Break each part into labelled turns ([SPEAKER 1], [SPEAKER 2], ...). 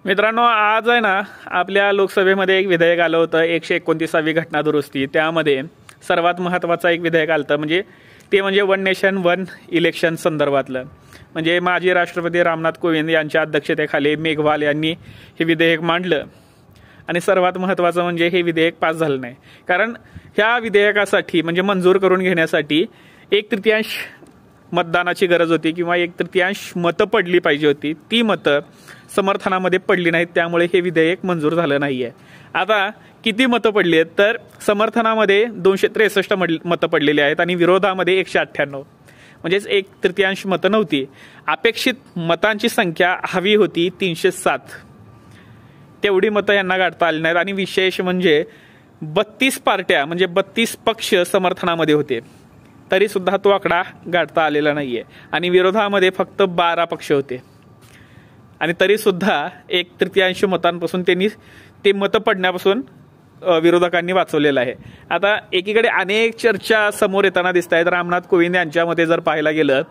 [SPEAKER 1] मित्रांनो, आज आहे ना आपल्या लोकसभेमध्ये एक विधेयक आलं होतं 129वी घटना दुरुस्ती। त्यामध्ये सर्वात महत्त्वाचं एक विधेयक आलं म्हणजे ते म्हणजे वन नेशन वन इलेक्शन संदर्भातलं। म्हणजे माजी राष्ट्रपती रामनाथ कोविंद यांच्या अध्यक्षतेखाली मेघवाल यांनी हे विधेयक मांडलं आणि सर्वात महत्त्वाचं म्हणजे हे विधेयक पास झालं नाही। कारण ह्या विधेयकासाठी म्हणजे मंजूर करून घेण्यासाठी 1/3 मतदानाची गरज होती किंवा 1/3 मतं पडली पाहिजे होती। ती मतं समर्थनामध्ये पडली नाहीत, त्यामुळे हे विधेयक मंजूर झालं नाहीये। आता किती मतं पडली आहेत तर समर्थनामध्ये 263 मतं पडलेली आहेत आणि विरोधामध्ये 198, म्हणजेच 1/3 मतं नव्हती। अपेक्षित मतांची संख्या हवी होती 307, तेवढी मतं यांना गाठता आली नाहीत। आणि विशेष म्हणजे 32 पार्ट्या म्हणजे 32 पक्ष समर्थनामध्ये होते, तरी सुद्धा तो आकडा गाठता आलेला नाहीये। आणि विरोधामध्ये फक्त 12 पक्ष होते आणि तरी सुद्धा 1/3 मतांपासून त्यांनी ते मतं पडण्यापासून विरोधकांनी वाचवलेलं आहे। आता एकीकडे अनेक चर्चा समोर येताना दिसत आहेत। रामनाथ कोविंद यांच्यामध्ये जर पाहायला गेलं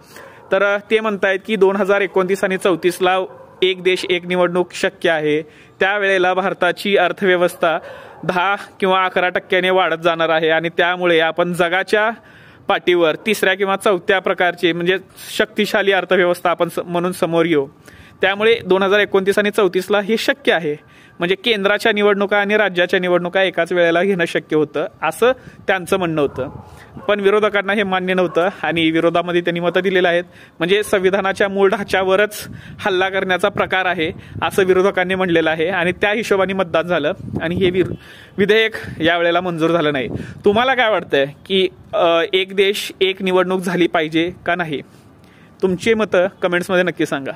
[SPEAKER 1] तर ते म्हणतायत की 2029 आणि 34ला एक देश एक निवडणूक शक्य आहे। त्यावेळेला भारताची अर्थव्यवस्था 10 किंवा 11% वाढत जाणार आहे आणि त्यामुळे आपण जगाच्या पाठीवर 3ऱ्या किंवा 4थ्या प्रकारचे म्हणजे शक्तिशाली अर्थव्यवस्था आपण म्हणून समोर येऊ। त्यामुळे 2029 आणि 34ला हे शक्य आहे, म्हणजे केंद्राच्या निवडणुका आणि राज्याच्या निवडणुका एकाच वेळेला घेणं शक्य होतं असं त्यांचं म्हणणं होतं। पण विरोधकांना हे मान्य नव्हतं आणि विरोधामध्ये त्यांनी मतं दिलेली आहेत। म्हणजे संविधानाच्या मूळ ढाच्यावरच हल्ला करण्याचा प्रकार आहे असं विरोधकांनी म्हणलेलं आहे आणि त्या हिशोबाने मतदान झालं आणि हे विधेयक यावेळेला मंजूर झालं नाही। तुम्हाला काय वाटतंय की एक देश एक निवडणूक झाली पाहिजे का नाही? तुमची मतं कमेंट्समध्ये नक्की सांगा।